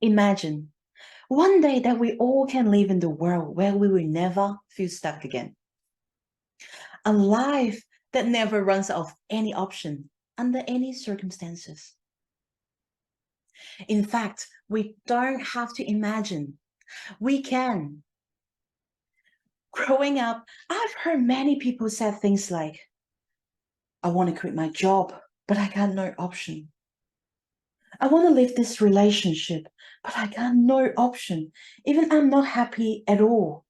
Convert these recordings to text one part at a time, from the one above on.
Imagine one day that we all can live in the world where we will never feel stuck again. A life that never runs out of any option under any circumstances. In fact, we don't have to imagine. We can. Growing up, I've heard many people say things like, I want to quit my job, but I got no option. I want to leave this relationship, but I got no option. Even I'm not happy at all.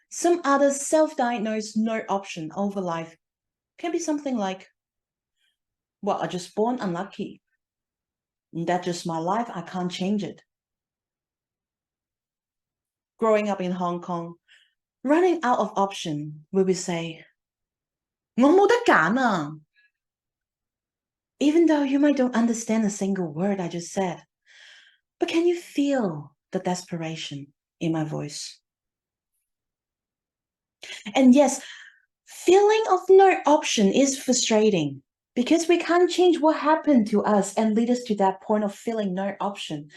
Some other self-diagnosed no option over life can be something like, well, I just born unlucky. That's just my life. I can't change it. Growing up in Hong Kong, running out of option, we will say, 我冇得揀啊. Even though you might don't understand a single word I just said, but can you feel the desperation in my voice? And yes, feeling of no option is frustrating because we can't change what happened to us and lead us to that point of feeling no option.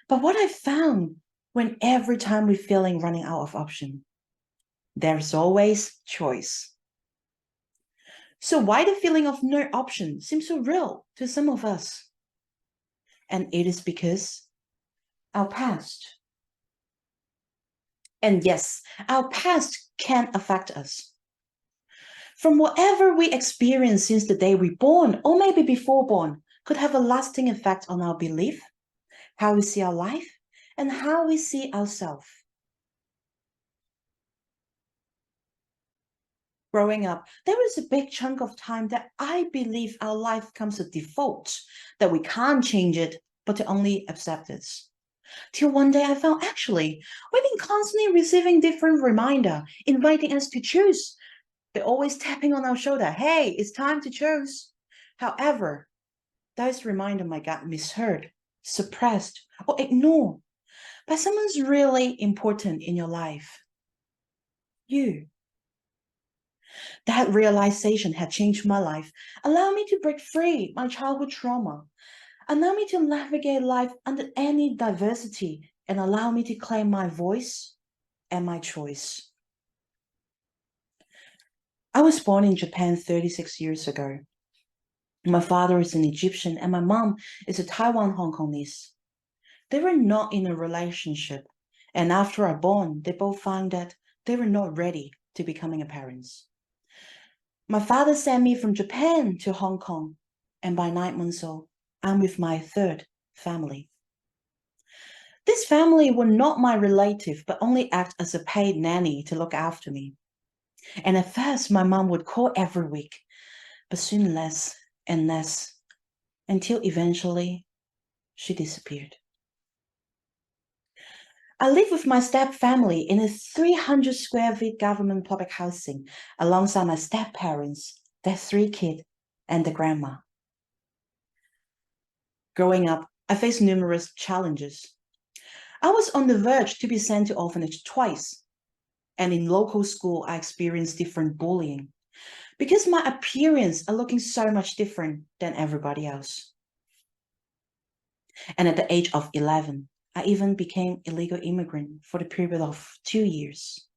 But what I found when every time we're feeling running out of option, there's always choice. So why the feeling of no option seems so real to some of us? And it is because our past. And yes, our past can affect us. From whatever we experience since the day we born, or maybe before born, could have a lasting effect on our belief, how we see our life, and how we see ourselves. Growing up, there was a big chunk of time that I believe our life comes a default, that we can't change it, but to only accept it. Till one day I found actually, we've been constantly receiving different reminder, inviting us to choose. They're always tapping on our shoulder, hey, it's time to choose. However, those reminders might get misheard, suppressed, or ignored by someone's really important in your life. You. That realization had changed my life, allowed me to break free my childhood trauma, allow me to navigate life under any diversity, and allow me to claim my voice and my choice. I was born in Japan 36 years ago. My father is an Egyptian and my mom is a Taiwan Hong Kongese. They were not in a relationship, and after I born, they both found that they were not ready to becoming a parents. My father sent me from Japan to Hong Kong, and by 9 months old, I'm with my third family. This family were not my relative, but only act as a paid nanny to look after me. And at first, my mom would call every week, but soon less and less, until eventually she disappeared. I live with my step family in a 300 square feet government public housing alongside my step parents, their 3 kids, and the grandma. Growing up, I faced numerous challenges. I was on the verge to be sent to orphanage twice. And in local school, I experienced different bullying because my appearance are looking so much different than everybody else. And at the age of 11, I even became illegal immigrant for the period of 2 years.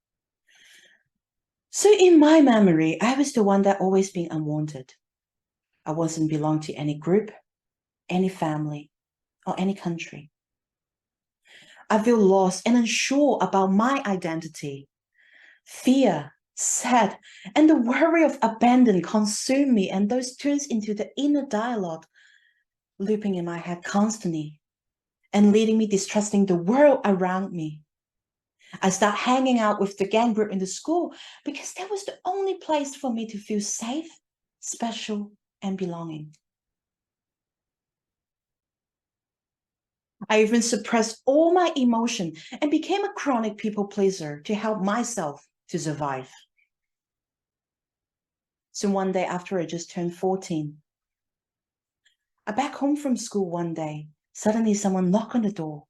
So in my memory, I was the one that always been unwanted. I wasn't belong to any group, any family, or any country. I feel lost and unsure about my identity. Fear, sad, and the worry of abandon consume me, and those turns into the inner dialogue looping in my head constantly and leading me distrusting the world around me. I start hanging out with the gang group in the school because that was the only place for me to feel safe, special, and belonging. I even suppressed all my emotion and became a chronic people pleaser to help myself to survive. So one day after I just turned 14, I back home from school one day, suddenly someone knocked on the door.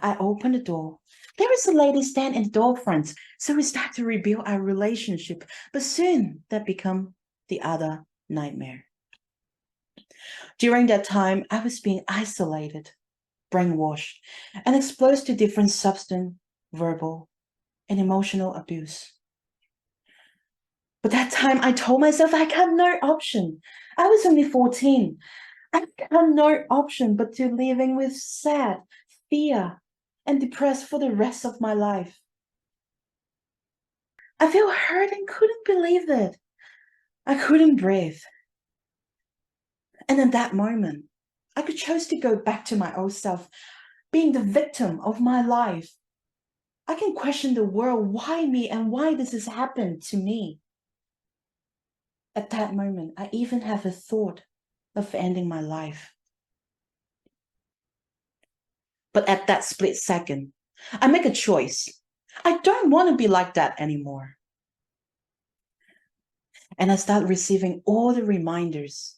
I opened the door. There was a lady standing in the door front, so we start to rebuild our relationship, but soon that became the other nightmare. During that time, I was being isolated, brainwashed, and exposed to different substance, verbal, and emotional abuse. But that time I told myself I had no option. I was only 14. I had no option but to living with sad, fear, and depressed for the rest of my life. I felt hurt and couldn't believe it. I couldn't breathe. And in that moment, I could choose to go back to my old self, being the victim of my life. I can question the world, why me and why this has happened to me. At that moment, I even have a thought of ending my life. But at that split second, I make a choice. I don't want to be like that anymore. And I start receiving all the reminders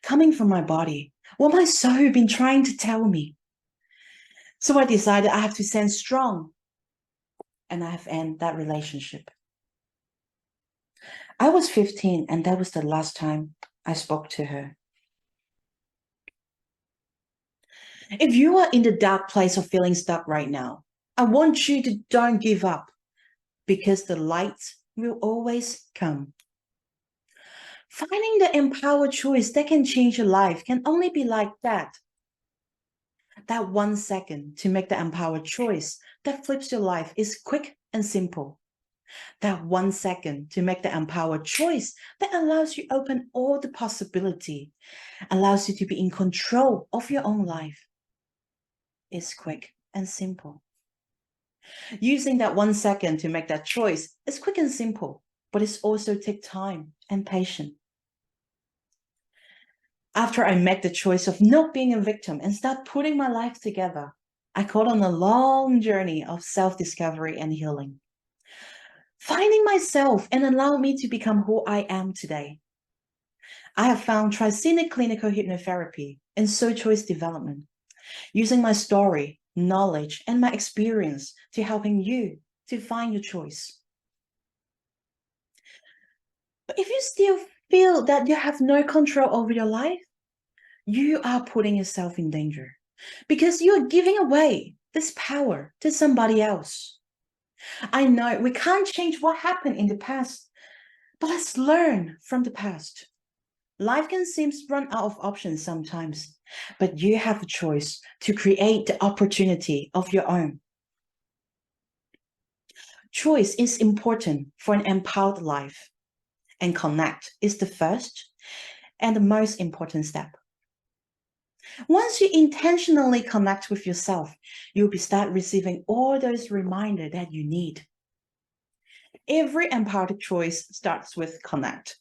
coming from my body, what my soul had been trying to tell me. So I decided I have to stand strong, and I have ended that relationship. I was 15, and that was the last time I spoke to her. If you are in the dark place of feeling stuck right now, I want you to don't give up, because the light will always come. Finding the empowered choice that can change your life can only be like that. That 1 second to make the empowered choice that flips your life is quick and simple. That 1 second to make the empowered choice that allows you open all the possibility, allows you to be in control of your own life is quick and simple. Using that 1 second to make that choice is quick and simple, but it's also take time and patience. After I make the choice of not being a victim and start putting my life together, I got on a long journey of self-discovery and healing. Finding myself and allowed me to become who I am today. I have found Tricinic clinical hypnotherapy and soul choice development, using my story, knowledge, and my experience to helping you to find your choice. But if you still feel that you have no control over your life, you are putting yourself in danger because you are giving away this power to somebody else. I know we can't change what happened in the past, but let's learn from the past. Life can seem to run out of options sometimes, but you have a choice to create the opportunity of your own. Choice is important for an empowered life, and connect is the first and the most important step. Once you intentionally connect with yourself, you'll start receiving all those reminders that you need. Every empowered choice starts with connect.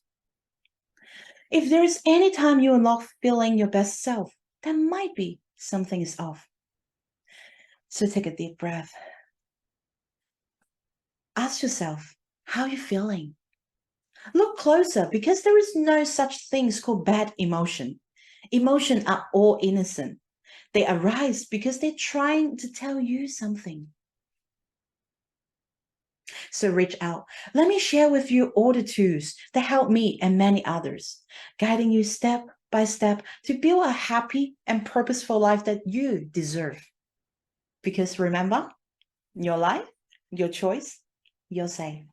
If there is any time you are not feeling your best self, that might be something is off. So take a deep breath. Ask yourself, how are you feeling? Look closer, because there is no such things called bad emotion. Emotions are all innocent. They arise because they're trying to tell you something. So reach out. Let me share with you all the tools that help me and many others, guiding you step by step to build a happy and purposeful life that you deserve. Because remember, your life, your choice, your say.